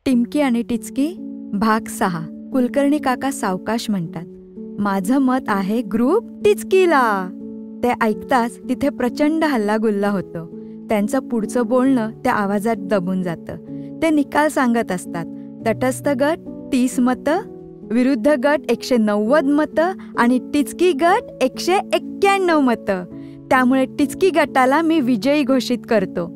टिमकी आणि टिचकी भाग 6. कुलकर्णी काका सावकाश म्हणतात, माझं मत आहे ग्रुप टिचकीला. ते ऐकताच तिथे प्रचंड हल्लागुल्ला होतो. त्यांचं पुढचं बोलणं त्या आवाजात दबून जातं. ते निकाल सांगत असतात. तटस्थ गट 30 मतं, विरुद्ध गट 190 मतं आणि टिचकी गट 191 मतं. त्यामुळे टिचकी गटाला मी विजयी घोषित करतो.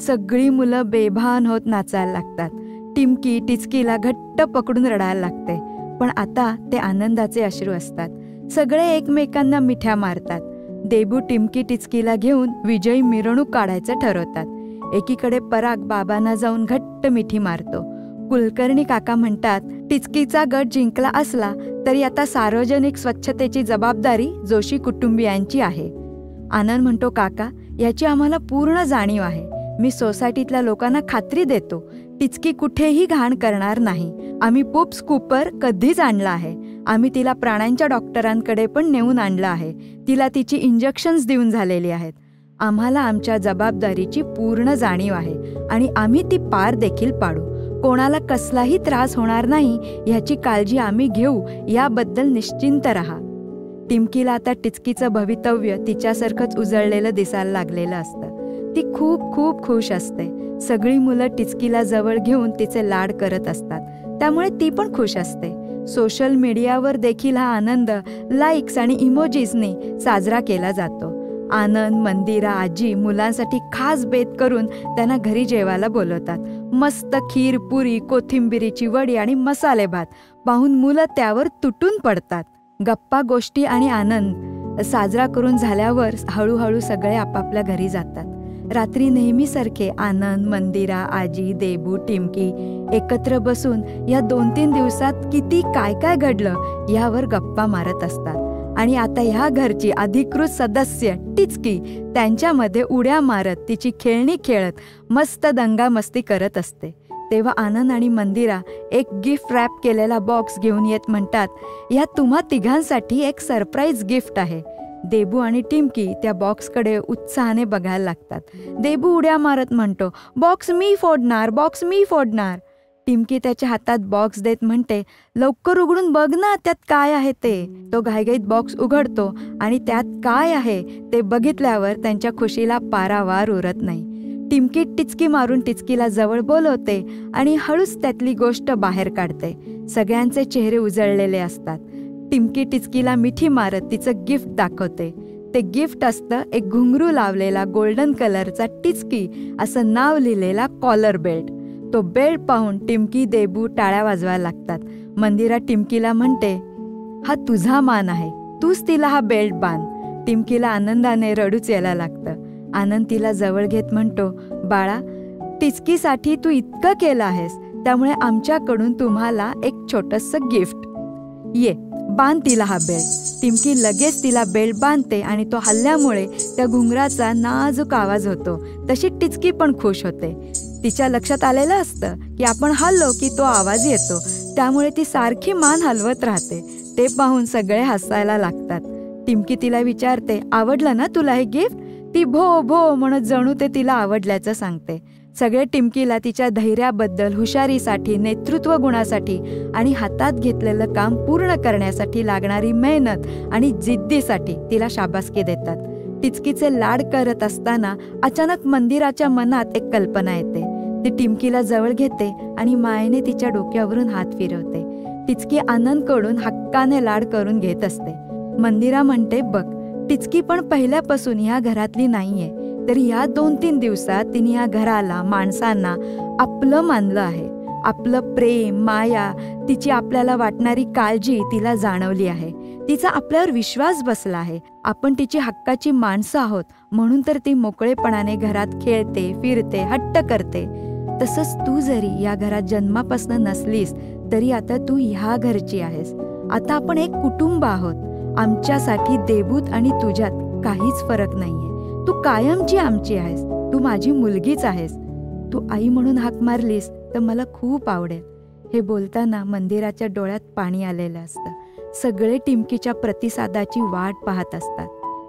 सगळी मुलं बेभान होत नाचायला लागतात. टिमकी टिचकीला घट्ट पकडून रडायला लागते. पण आता ते आनंदाचे अश्रू असतात. सगळे एकमेकांना मिठ्या मारतात. देबू टिमकी टिचकीला घेऊन विजयी मिरवणूक काढायचं ठरवतात. एकीकडे पराग बाबांना जाऊन घट्ट मिठी मारतो. कुलकर्णी काका म्हणतात, टिचकीचा गट जिंकला असला तरी आता सार्वजनिक स्वच्छतेची जबाबदारी जोशी कुटुंबियांची आहे. आनंद म्हणतो, काका याची आम्हाला पूर्ण जाणीव आहे. मी सोसायटीतल्या लोकांना खात्री देतो, टिचकी कुठेही घाण करणार नाही. आम्ही पूप स्कूपर कधीच आणला आहे. आम्ही तिला प्राण्यांच्या डॉक्टरांकडे पण नेऊन आणलं आहे. तिला तिची इंजेक्शन्स देऊन झालेली आहेत. आम्हाला आमच्या जबाबदारीची पूर्ण जाणीव आहे आणि आम्ही ती पार देखील पाडू. कोणाला कसलाही त्रास होणार नाही ह्याची काळजी आम्ही घेऊ, याबद्दल निश्चिंत राहा. टिमकीला आता टिचकीचं भवितव्य तिच्यासारखंच उजळलेलं दिसायला लागलेलं असतं. ती खूप खूप खुश असते. सगळी मुलं टिचकीला जवळ घेऊन तिचे लाड करत असतात. त्यामुळे ती पण खुश असते. सोशल मीडियावर देखील हा आनंद लाईक्स आणि इमोजीजने साजरा केला जातो. आनंद, मंदिरा, आजी मुलांसाठी खास बेत करून त्यांना घरी जेवायला बोलवतात. मस्त खीर, पुरी, कोथिंबिरीची वडी आणि मसाले भात पाहून मुलं त्यावर तुटून पडतात. गप्पा गोष्टी आणि आनंद साजरा करून झाल्यावर हळूहळू सगळे आपापल्या घरी जातात. रात्री नेहमीसारखे आनंद, मंदिरा, आजी, देबू, टिमकी एकत्र बसून या 2-3 दिवसात किती काय काय घडलं यावर गप्पा मारत असतात. आणि आता ह्या घरची अधिकृत सदस्य टिचकी त्यांच्यामध्ये उड्या मारत तिची खेळणी खेळत मस्त दंगामस्ती करत असते. तेव्हा आनंद आणि मंदिरा एक गिफ्ट रॅप केलेला बॉक्स घेऊन येत म्हणतात, यात तुम्हा तिघांसाठी एक सरप्राईज गिफ्ट आहे. देबू आणि टिमकी त्या बॉक्सकडे उत्साहाने बघायला लागतात. देबू उड्या मारत म्हणतो, बॉक्स मी फोडणार, बॉक्स मी फोडणार. टिमकी त्याच्या हातात बॉक्स देत म्हणते, लवकर उघडून बघ ना त्यात काय आहे ते. तो घाईघाईत बॉक्स उघडतो आणि त्यात काय आहे ते बघितल्यावर त्यांच्या खुशीला पारावार उरत नाही. टिमकी टिचकी मारून टिचकीला जवळ बोलवते आणि हळूच त्यातली गोष्ट बाहेर काढते. सगळ्यांचे चेहरे उजळलेले असतात. टिमकी टिचकीला मिठी मारत तिचं गिफ्ट दाखवते. ते गिफ्ट असतं एक घुंगरू लावलेला गोल्डन कलरचा टिचकी असं नाव लिहिलेला कॉलर बेल्ट. तो बेल्ट पाहून टिमकी, देबू टाळ्या वाजवायला लागतात. मंदिरा टिमकीला म्हणते, हा तुझा मान आहे, तूच तिला हा बेल्ट बांध. टिमकीला आनंदाने रडूच यायला लागतं. आनंद तिला जवळ घेत म्हणतो, बाळा टिचकीसाठी तू इतकं केलं आहेस, त्यामुळे आमच्याकडून तुम्हाला एक छोटंसं गिफ्ट. ये बांध तिला हा बेल्ट. टिमकी लगेच तिला बेल्ट बांधते आणि तो हल्ल्यामुळे त्या घुंगराचा नाजूक आवाज होतो. तशी टिचकी पण खुश होते. तिच्या लक्षात आलेलं असतं की आपण हललो की तो आवाज येतो. त्यामुळे ती सारखी मान हलवत राहते. ते पाहून सगळे हसायला लागतात. टिमकी तिला विचारते, आवडलं ना तुला हे गिफ्ट? ती भो भो म्हणत जणू ते तिला आवडल्याचं सांगते. सगळे टिमकीला तिच्या धैर्याबद्दल, हुशारीसाठी, नेतृत्व गुणासाठी आणि हातात घेतलेलं काम पूर्ण करण्यासाठी लागणारी मेहनत आणि जिद्दीसाठी तिला शाबासकी देतात. टिचकीचे लाड करत असताना अचानक मंदिराच्या मनात एक कल्पना येते. ती टिमकीला जवळ घेते आणि मायेने तिच्या डोक्यावरून हात फिरवते. टिचकी आनंदकडून हक्काने लाड करून घेत असते. मंदिरा म्हणते, बघ टिचकी पण पहिल्यापासून ह्या घरातली नाहीये, तर ह्या 2-3 दिवसात तिने ह्या घराला, माणसांना आपलं मानलं आहे. आपलं प्रेम, माया, तिची आपल्याला वाटणारी काळजी तिला जाणवली आहे. तिचा आपल्यावर विश्वास बसला आहे. आपण तिची हक्काची माणसं आहोत म्हणून तर ती मोकळेपणाने घरात खेळते, फिरते, हट्ट करते. तसंच तू जरी या घरात जन्मापासून नसलीस तरी आता तू ह्या घरची आहेस. आता आपण एक कुटुंब आहोत. आमच्यासाठी देबूत आणि तुझ्यात काहीच फरक नाहीये. तू कायमची आमची आहेस. तू माझी मुलगीच आहेस. तू आई म्हणून हाक मारलीस तर मला खूप आवडेल. हे बोलताना मंदिराच्या डोळ्यात पाणी आलेलं असतं. सगळे टिमकीच्या प्रतिसादाची वाट पाहत असतात.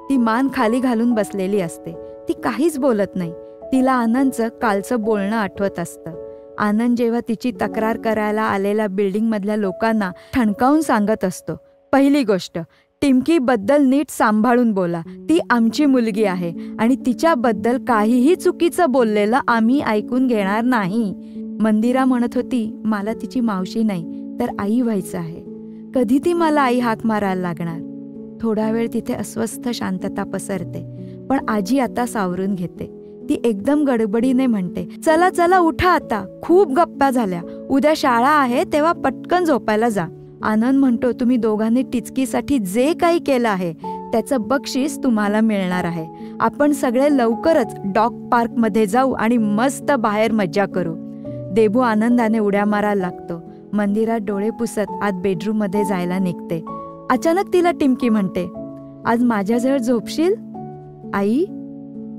ती मान खाली घालून बसलेली असते. ती काहीच बोलत नाही. तिला आनंदचं कालचं बोलणं आठवत असतं. आनंद जेव्हा तिची तक्रार करायला आलेल्या बिल्डिंगमधल्या लोकांना ठणकावून सांगत असतो, पहिली गोष्ट, टिमकीबद्दल नीट सांभाळून बोला. ती आमची मुलगी आहे आणि तिच्याबद्दल काहीही चुकीचं बोललेलं आम्ही ऐकून घेणार नाही. मंदिरा म्हणत होती, मला तिची मावशी नाही तर आई व्हायचं आहे. कधी ती मला आई हाक मारायला लागणार? थोडा वेळ तिथे अस्वस्थ शांतता पसरते, पण आजी आता सावरून घेते. ती एकदम गडबडीने म्हणते, चला चला उठा आता, खूप गप्पा झाल्या, उद्या शाळा आहे तेव्हा पटकन झोपायला जा. आनंद म्हणतो, तुम्ही दोघांनी टिचकीसाठी जे काही केलं आहे त्याचं बक्षीस तुम्हाला मिळणार आहे. आपण सगळे लवकरच डॉग पार्कमध्ये जाऊ आणि मस्त बाहेर मज्जा करू. देबू आनंदाने उड्या मारायला लागतो. मंदिरात डोळे पुसत आत बेडरूममध्ये जायला निघते. अचानक तिला टिमकी म्हणते, आज माझ्याजवळ झोपशील आई?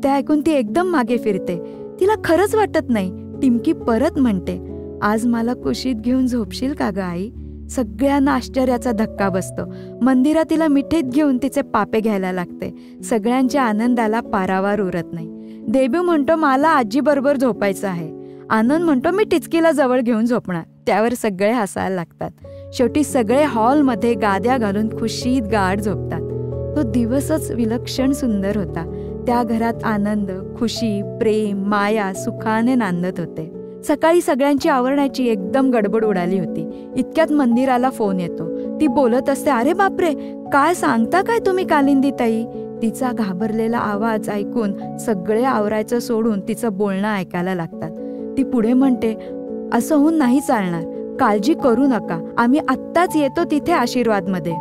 ते ऐकून ती एकदम मागे फिरते. तिला खरंच वाटत नाही. टिमकी परत म्हणते, आज मला कुशीत घेऊन झोपशील का ग आई? सगळ्यांना आश्चर्याचा धक्का बसतो. मंदिरा तिला मिठीत घेऊन तिचे पापे घ्यायला लागते. सगळ्यांच्या आनंदाला पारावार उरत नाही. देबू म्हणतो, मला आजी बरोबर झोपायचं आहे. आनंद म्हणतो, मी टिचकीला जवळ घेऊन झोपणार. त्यावर सगळे हसायला लागतात. शेवटी सगळे हॉलमध्ये गाद्या घालून खुशीत गाढ झोपतात. तो दिवसच विलक्षण सुंदर होता. त्या घरात आनंद, खुशी, प्रेम, माया सुखाने नांदत होते. सकाळी सगळ्यांची आवरण्याची एकदम गडबड उडाली होती. इतक्यात मंदिराला फोन येतो. ती बोलत असते, अरे बापरे, काय सांगता काय तुम्ही कालिंदी ताई? तिचा घाबरलेला आवाज ऐकून सगळे आवरायचं सोडून तिचं बोलणं ऐकायला लागतात. ती पुढे म्हणते, असं होऊन नाही चालणार, काळजी करू नका, आम्ही आत्ताच येतो तिथे आशीर्वादमध्ये.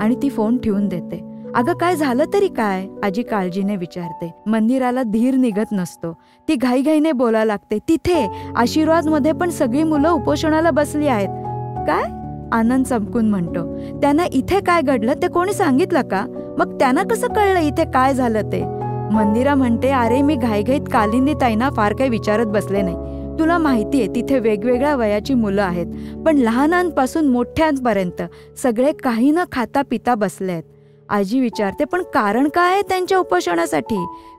आणि ती फोन ठेवून देते. अगं काय झालं तरी काय? आजी काळजीने विचारते. मंदिराला धीर निघत नसतो. ती घाईघाईने बोलायला लागते, तिथे आशीर्वादमध्ये पण सगळी मुलं उपोषणाला बसली आहेत. काय? आनंद चमकून म्हणतो, त्यांना इथे काय घडलं ते कोणी सांगितलं का? मग त्यांना कसं कळलं इथे काय झालं ते? मंदिरा म्हणते, अरे मी घाईघाईत कालिंदी ताईंना फार काही विचारत बसले नाही. तुला माहितीये तिथे वेगवेगळ्या वयाची मुलं आहेत, पण लहानांपासून मोठ्यांपर्यंत सगळे काही न खाता पिता बसले आहेत. आजी विचारते, पण कारण काय आहे त्यांच्या उपोषणासाठी?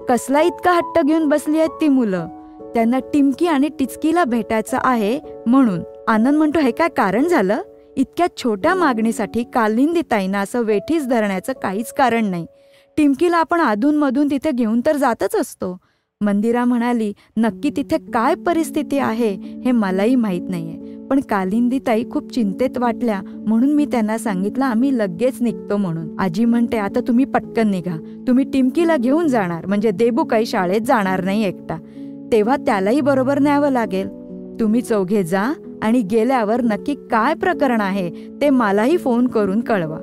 कसला इतका हट्ट घेऊन बसली आहेत ती मुलं? त्यांना टिमकी आणि टिचकीला भेटायचं आहे म्हणून. आनंद म्हणतो, हे काय कारण झालं? इतक्या छोट्या मागणीसाठी कालिंदी ताईंना असं वेठीस धरण्याचं काहीच कारण नाही. टिमकीला आपण अधूनमधून तिथे घेऊन तर जातच असतो. मंदिरा म्हणाली, नक्की तिथे काय परिस्थिती आहे हे मलाही माहीत नाहीये, पण कालिंदी ताई खूप चिंतेत वाटल्या म्हणून मी त्यांना सांगितलं आम्ही लगेच निघतो म्हणून. आजी म्हणते, आता तुम्ही पटकन निघा, तुम्ही टिमकीला घेऊन जाणार म्हणजे देबू काही शाळेत जाणार नाही एकटा, तेव्हा त्यालाही बरोबर न्यावं लागेल. तुम्ही चौघे जा आणि गेल्यावर नक्की काय प्रकरण आहे ते मलाही फोन करून कळवा.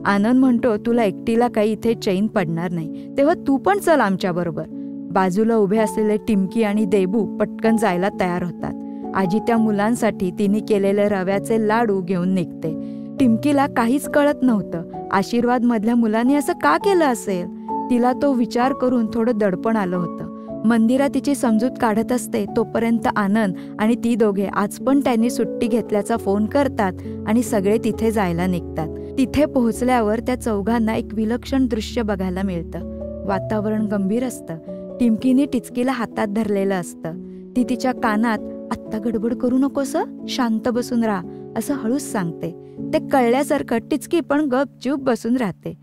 आनंद म्हणतो, तुला एकटीला काही इथे चैन पडणार नाही, तेव्हा तू पण चल आमच्या बरोबर. बाजूला उभे असलेले टिमकी आणि देबू पटकन जायला तयार होतात. आजी त्या मुलांसाठी तिने केलेले रव्याचे लाडू घेऊन निघते. टिमकीला काहीच कळत नव्हतं, आशीर्वाद मधल्या मुलांनी असं का केलं असेल. तिला तो विचार करून थोडं दडपण आलं होतं. मंदिरा तिची समजूत काढत असते तोपर्यंत आनंद आणि ती दोघे आज पण त्यांनी सुट्टी घेतल्याचा फोन करतात आणि सगळे तिथे जायला निघतात. तिथे पोहोचल्यावर त्या चौघांना एक विलक्षण दृश्य बघायला मिळतं. वातावरण गंभीर असतं. टिमकीने टिचकीला हातात धरलेलं असतं. ती तिच्या कानात, आत्ता गडबड करू नकोस, शांत बसून राहा असं हळूच सांगते. ते कळल्यासारखं टिचकी पण गपचूप बसून राहते.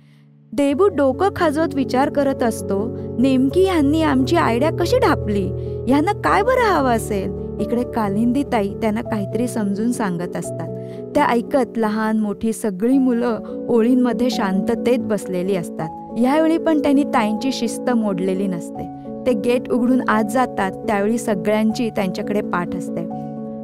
देबू डोकं खाजवत विचार करत असतो, नेमकी ह्यांनी आमची आयडिया कशी ढापली, ह्यांना काय बरं हवं असेल. इकडे कालिंदी ताई त्यांना काहीतरी समजून सांगत असतात. त्या ऐकत लहान मोठी सगळी मुलं ओळींमध्ये शांततेत बसलेली असतात. यावेळी पण त्यांनी ताईंची शिस्त मोडलेली नसते. ते गेट उघडून आत जातात त्यावेळी सगळ्यांची त्यांच्याकडे पाठ असते.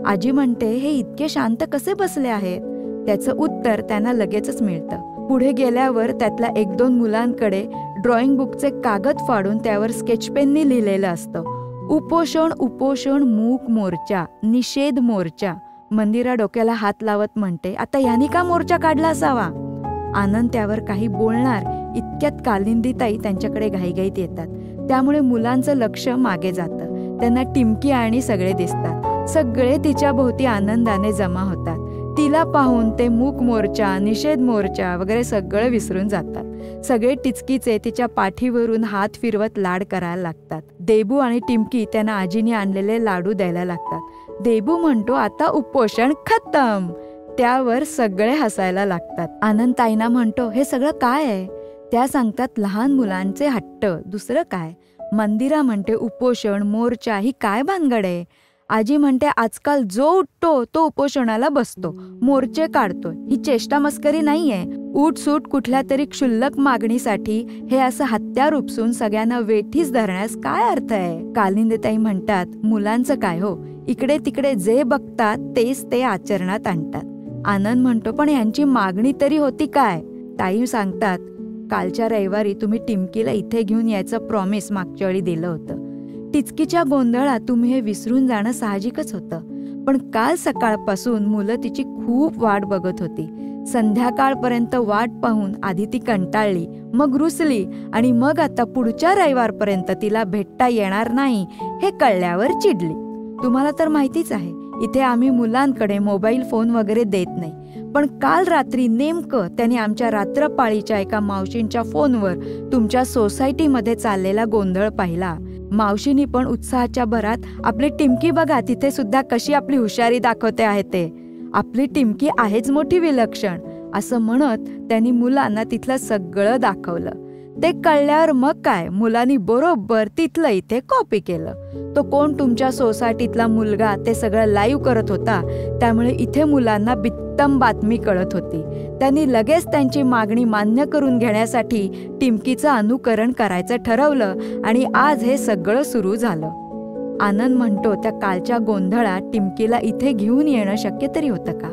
आजी म्हणते, हे इतके शांत कसे बसले आहेत? त्याचं उत्तर त्यांना लगेचच मिळतं. पुढे गेल्यावर त्यातल्या 1-2 मुलांकडे ड्रॉइंग बुकचे कागद फाडून त्यावर स्केचपेननी लिहिलेलं असतं, उपोषण उपोषण मूक मोर्चा, निषेध मोर्चा. मंदिरा डोक्याला हात लावत म्हणते, आता ह्यानी का मोर्चा काढला असावा? आनंद त्यावर काही बोलणार इतक्यात कालिंदी ताई त्यांच्याकडे घाईघाईत येतात. त्यामुळे मुलांचं लक्ष मागे जातं. त्यांना टिमकी आणि सगळे दिसतात. सगळे तिच्या भोवती आनंदाने जमा होतात. तिला पाहून ते मूक मोर्चा, निषेध मोर्चा वगैरे सगळं विसरून जातात. सगळे टिचकीचे तिच्या पाठीवरून हात फिरवत लाड करायला लागतात. देबू आणि टिमकी त्यांना आजीने आणलेले लाडू द्यायला लागतात. देबू म्हणतो आता उपोषण खतम. त्यावर सगळे हसायला लागतात. आनंद ताईंना म्हणतो हे सगळं काय आहे? त्या सांगतात लहान मुलांचे हट्ट, दुसरं काय. मंदिरा म्हणते उपोषण मोर्चा ही काय भानगड आहे? आजी म्हणते आजकाल जो उठतो तो उपोषणाला बसतो, मोर्चे काढतो. ही चेष्टा मस्करी नाहीये. उठसूट कुठल्या तरी क्षुल्लक मागणीसाठी हे असं हत्यार उपसून सगळ्यांना वेठीस धरण्यास काय अर्थ आहे? कालिंदीताई म्हणतात मुलांचं काय हो, इकडे तिकडे जे बघतात तेच ते आचरणात आणतात. आनंद म्हणतो पण यांची मागणी तरी होती काय? ताई सांगतात कालच्या रविवारी तुम्ही टिमकीला इथे घेऊन यायचं प्रॉमिस मागच्या वेळी दिलं होतं. टिचकीच्या गोंधळात तुम्ही हे विसरून जाणं साहजिकच होतं. पण काल सकाळपासून मुलं तिची खूप वाट बघत होती. संध्याकाळपर्यंत वाट पाहून आधी ती कंटाळली, मग रुसली आणि मग आता पुढच्या रविवारपर्यंत तिला भेटता येणार नाही हे कळल्यावर चिडली. तुम्हाला तर माहितीच आहे इथे आम्ही मुलांकडे मोबाईल फोन वगैरे देत नाही. पण काल रात्री नेमकं त्याने आमच्या रात्रपाळीच्या एका मावशींच्या फोनवर तुमच्या सोसायटीमध्ये चाललेला गोंधळ पाहिला. मावशीनी पण उत्साहाच्या भरात आपली टिमकी बघा तिथे सुद्धा कशी आपली हुशारी दाखवते आहे ते, आपली टिमकी आहेच मोठी विलक्षण असं म्हणत त्यांनी मुलांना तिथलं सगळं दाखवलं. ते कळल्यावर मग काय मुलांनी बरोबर तिथलं इथे कॉपी केलं. तो कोण तुमच्या सोसायटीतला मुलगा ते सगळं लाईव्ह करत होता. त्यामुळे इथे मुलांना बित्तम बातमी कळत होती. त्यांनी लगेच त्यांची मागणी मान्य करून घेण्यासाठी टिमकीचं अनुकरण करायचं ठरवलं आणि आज हे सगळं सुरू झालं. आनंद म्हणतो त्या कालच्या गोंधळात टिमकीला इथे घेऊन येणं शक्य तरी होतं का?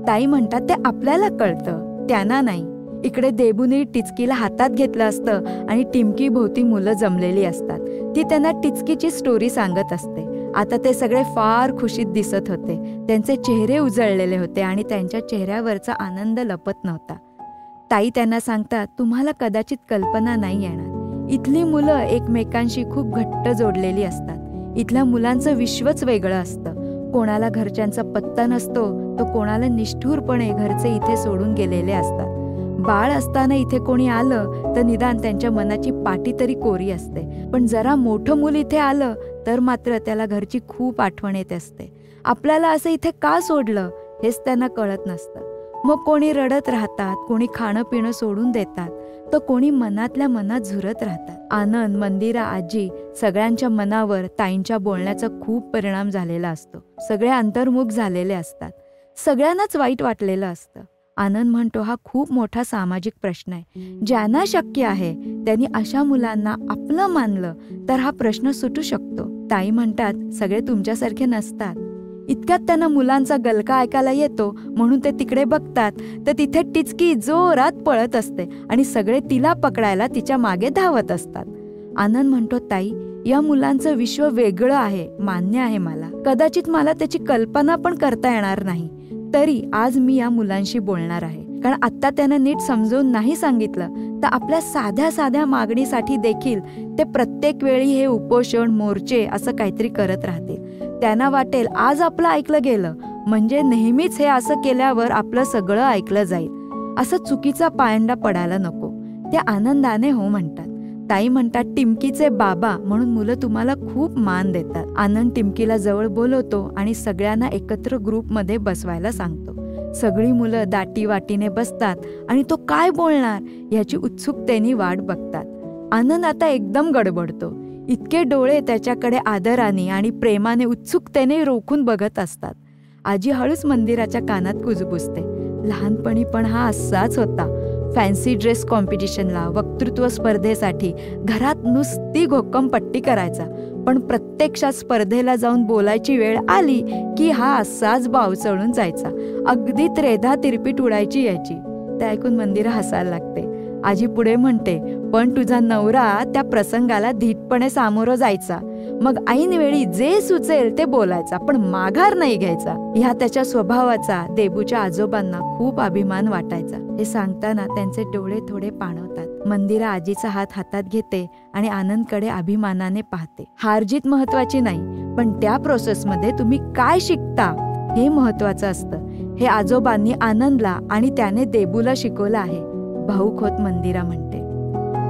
ताई म्हणतात ते आपल्याला कळतं, त्यांना नाही. इकडे देबूने टिचकीला हातात घेतलं असतं आणि टिमकी भोवती मुलं जमलेली असतात. ती त्यांना टिचकीची स्टोरी सांगत असते. आता ते सगळे फार खुशीत दिसत होते. त्यांचे चेहरे उजळलेले होते आणि त्यांच्या चेहऱ्यावरचा आनंद लपत नव्हता. ताई त्यांना सांगतात तुम्हाला कदाचित कल्पना नाही येणार, इथली मुलं एकमेकांशी खूप घट्ट जोडलेली असतात. इथल्या मुलांचं विश्वच वेगळं असतं. कोणाला घरच्यांचा पत्ता नसतो, तो कोणाला निष्ठुरपणे घरचे इथे सोडून गेलेले असतात. बाळ असताना इथे कोणी आलं तर निदान त्यांच्या मनाची पाटी तरी कोरी असते. पण जरा मोठं मूल इथे आलं तर मात्र त्याला घरची खूप आठवण येत असते. आपल्याला असं इथे का सोडलं हेच त्यांना कळत नसतं. मग कोणी रडत राहतात, कोणी खाणं पिणं सोडून देतात, तर कोणी मनातल्या मनात झुरत राहतात. आनंद, मंदिरा, आजी सगळ्यांच्या मनावर ताईंच्या बोलण्याचा खूप परिणाम झालेला असतो. सगळे अंतर्मुख झालेले असतात. सगळ्यांनाच वाईट वाटलेलं असतं. आनंद म्हणतो हा खूप मोठा सामाजिक प्रश्न आहे. ज्यांना शक्य आहे त्यांनी अशा मुलांना आपलं मानलं तर हा प्रश्न सुटू शकतो. ताई म्हणतात सगळे तुमच्यासारखे नसतात. इतक्यात त्यांना मुलांचा गलका ऐकायला येतो म्हणून ते तिकडे बघतात तर तिथे टिचकी जोरात पळत असते आणि सगळे तिला पकडायला तिच्या मागे धावत असतात. आनंद म्हणतो ताई या मुलांचं विश्व वेगळं आहे, मान्य आहे मला. कदाचित मला त्याची कल्पना पण करता येणार नाही. तरी आज मी या मुलांशी बोलणार आहे. कारण आता त्यांना नीट समजून नाही सांगितलं तर आपल्या साध्या साध्या मागणीसाठी देखील ते प्रत्येक वेळी हे उपोषण मोर्चे असं काहीतरी करत राहतील. त्यांना वाटेल आज आपलं ऐकलं गेलं म्हणजे नेहमीच हे असं केल्यावर आपलं सगळं ऐकलं जाईल. असं चुकीचा पायंडा पडायला नको. ते आनंदाने हो म्हणतात. ताई म्हणतात टिमकीचे बाबा म्हणून मुलं तुम्हाला खूप मान देतात. आनंद टिमकीला जवळ बोलवतो आणि सगळ्यांना एकत्र ग्रुपमध्ये बसवायला सांगतो. सगळी मुलं दाटी वाटीने बसतात आणि तो काय बोलणार याची उत्सुकतेने वाट बघतात. आनंद आता एकदम गडबडतो. इतके डोळे त्याच्याकडे आदराने आणि प्रेमाने उत्सुकतेने रोखून बघत असतात. आजी हळूच मंदिराच्या कानात कुजबुजते. लहानपणी पण हा असाच होता. फॅन्सी ड्रेस कॉम्पिटिशनला, वक्तृत्व स्पर्धेसाठी घरात नुसती घोकमपट्टी करायचा. पण प्रत्यक्षात स्पर्धेला जाऊन बोलायची वेळ आली की हा असाच बावचळून जायचा. अगदी त्रेधा तिरपीट उडायची याची. ते ऐकून मंदिरा हसायला लागते. आजी पुढे म्हणते पण तुझा नवरा त्या प्रसंगाला धीटपणे सामोरं जायचा. मग ऐन वेळी जे सुचेल ते बोलायचा पण माघार नाही घ्यायचा. ह्या त्याच्या स्वभावाचा देबूच्या आजोबांना खूप अभिमान वाटायचा. हे सांगताना त्यांचे डोळे थोडे पाणवतात. मंदिरा आजीचा हात हातात घेते आणि आनंदकडे अभिमानाने पाहते. हारजीत महत्वाची नाही पण त्या प्रोसेसमध्ये तुम्ही काय शिकता हे महत्वाचं असतं. हे आजोबांनी आनंदला आणि त्याने देबूला शिकवलं आहे. भाऊक होत मंदिरा म्हणते.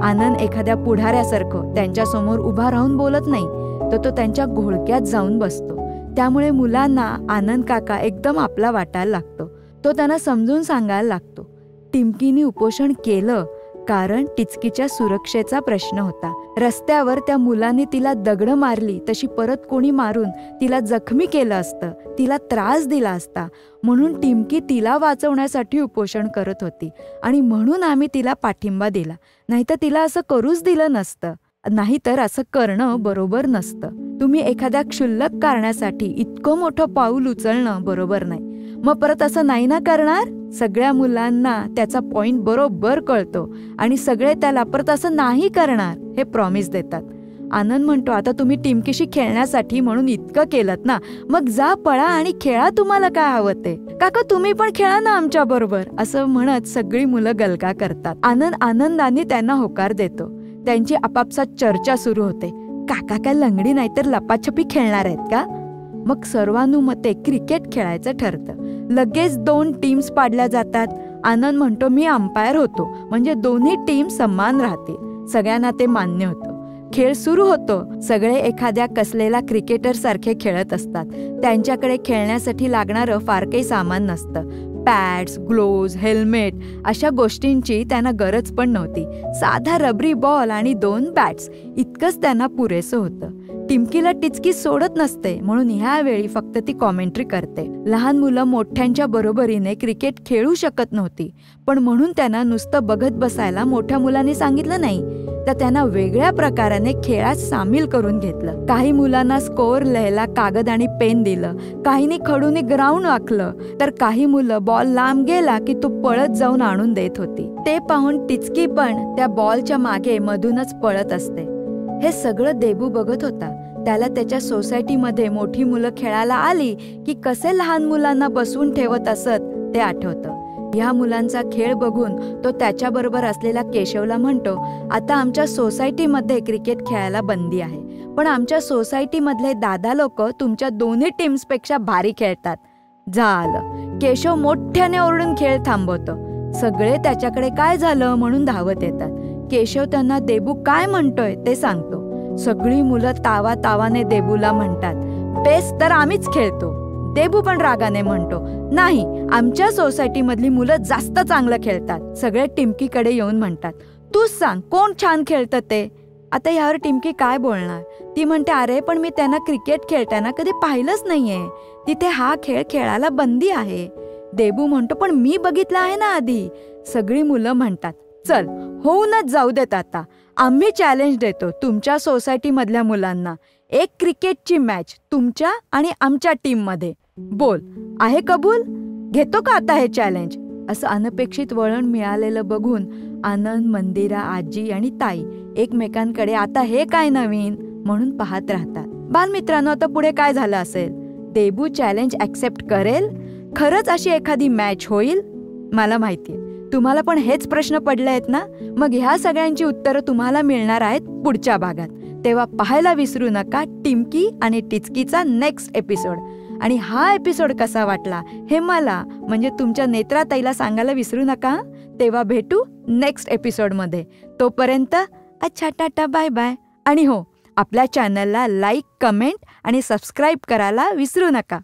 आनंद एखाद्या पुढाऱ्यासारखं त्यांच्या समोर उभा राहून बोलत नाही तर तो त्यांच्या घोळक्यात जाऊन बसतो. त्यामुळे मुलांना आनंद काका एकदम आपला वाटायला लागतो. तो त्यांना समजून सांगायला लागतो. टिमकीने उपोषण केलं कारण टिचकीच्या सुरक्षेचा प्रश्न होता. रस्त्यावर त्या मुलाने तिला दगडं मारली तशी परत कोणी मारून तिला जखमी केलं असतं, तिला त्रास दिला असता. म्हणून टिमकी तिला वाचवण्यासाठी उपोषण करत होती आणि म्हणून आम्ही तिला पाठिंबा दिला. नाहीतर तिला असं करूच दिलं नसतं. नाहीतर असं करणं बरोबर नसतं. तुम्ही एखाद्या क्षुल्लक कारणासाठी इतकं मोठं पाऊल उचलणं बरोबर नाही. मग परत असं नाही ना करणार? सगळ्या मुलांना त्याचा पॉइंट बरोबर कळतो आणि सगळे त्याला परत असं नाही करणार हे प्रॉमिस देतात. आनंद म्हणतो, आता तुम्ही टिमकीशी खेळण्यासाठी म्हणून इतकं केलंत ना, मग जा पळा आणि खेळा, तुम्हाला काय हवं ते. काका तुम्ही पण खेळा ना आमच्या बरोबर, असं म्हणत सगळी मुलं गलका करतात. आनंद आनंदाने त्यांना होकार देतो. त्यांची आपापसात चर्चा सुरू होते. काका काय लंगडी नाही तर लपाछपी खेळणार आहेत का? मग सर्वानुमते क्रिकेट खेळायचं ठरतं. लगेच 2 टीम्स पाडल्या जातात. आनंद म्हणतो, मी अंपायर होतो म्हणजे दोन्ही टीम समान राहतील. सगळ्यांना ते मान्य होतं. खेळ सुरू होतो. सगळे एखाद्या कसलेला क्रिकेटर सारखे खेळत असतात. त्यांच्याकडे खेळण्यासाठी लागणारं फार काही सामान नसतं. पॅड्स, ग्लोव्ज, हेल्मेट अशा गोष्टींची त्यांना गरज पण नव्हती. साधा रबरी बॉल आणि 2 बॅट्स इतकंच त्यांना पुरेसं होतं. टिमकीला टिचकी सोडत नसते म्हणून ह्यावेळी फक्त ती कॉमेंट्री करते. लहान मुलं मोठ्यांच्या बरोबरीने क्रिकेट खेळू शकत नव्हती, पण म्हणून त्यांना नुसतं बघत बसायला मोठ्या मुलांनी सांगितलं नाही, तर त्यांना वेगळ्या प्रकाराने खेळात सामील करून घेतलं. काही मुलांना स्कोअर लिहायला कागद आणि पेन दिलं, काहींनी खडूने ग्राउंड आखलं, तर काही मुलं बॉल लांब गेला की तो पळत जाऊन आणून देत होती. ते पाहून टिचकी पण त्या बॉलच्या मागे मधूनच पळत असते. हे सगळं देबू बघत होता. त्याला त्याच्या सोसायटीमध्ये मोठी मुलं खेळायला आली की कसे लहान मुलांना बसवून ठेवत असत ते आठवतं. ह्या मुलांचा खेळ बघून तो त्याच्याबरोबर असलेल्या केशवला म्हणतो, आता आमच्या सोसायटीमध्ये क्रिकेट खेळायला बंदी आहे, पण आमच्या सोसायटीमधले दादा लोक तुमच्या दोन्ही टीम्सपेक्षा भारी खेळतात. झालं. केशव मोठ्याने ओरडून खेळ थांबवतो. सगळे त्याच्याकडे काय झालं म्हणून धावत येतात. केशव त्यांना देबू काय म्हणतोय ते सांगतो. सगळी मुलं तावाने देबूला म्हणतात, बेस्ट तर आम्हीच खेळतो. देबू पण रागाने म्हणतो, नाही, आमच्या सोसायटीमधली मुलं जास्त चांगलं खेळतात. सगळे टिमकीकडे येऊन म्हणतात, तूच सांग कोण छान खेळतं ते. आता ह्यावर टिमकी काय बोलणार? ती म्हणते, अरे पण मी त्यांना क्रिकेट खेळताना कधी पाहिलंच नाहीये. तिथे हा खेळ खेळायला बंदी आहे. देबू म्हणतो, पण मी बघितलं आहे ना आधी. सगळी मुलं म्हणतात, चल होऊनच जाऊ देत आता. आम्ही चॅलेंज देतो तुमच्या सोसायटीमधल्या मुलांना. एक क्रिकेटची मॅच तुमच्या आणि आमच्या टीममध्ये. बोल, आहे कबूल? घेतो का आता हे चॅलेंज? असं अनपेक्षित वळण मिळालेलं बघून आनंद, मंदिरा, आजी आणि ताई एकमेकांकडे आता हे काय नवीन म्हणून पाहत राहतात. बालमित्रांनो, आता पुढे काय झालं असेल? देबू चॅलेंज ॲक्सेप्ट करेल? खरंच अशी एखादी मॅच होईल? मला माहितीये तुम्हाला पण हेच प्रश्न पडले आहेत ना. मग ह्या सगळ्यांची उत्तरं तुम्हाला मिळणार आहेत पुढच्या भागात. तेव्हा पाहायला विसरू नका टिमकी आणि टिचकीचा नेक्स्ट एपिसोड. आणि हा एपिसोड कसा वाटला हे मला म्हणजे तुमच्या नेत्राताईला सांगायला विसरू नका. तेव्हा भेटू नेक्स्ट एपिसोडमध्ये. तोपर्यंत अच्छा, टाटा, बाय बाय. आणि हो, आपल्या चॅनलला लाईक, कमेंट आणि सबस्क्राईब करायला विसरू नका.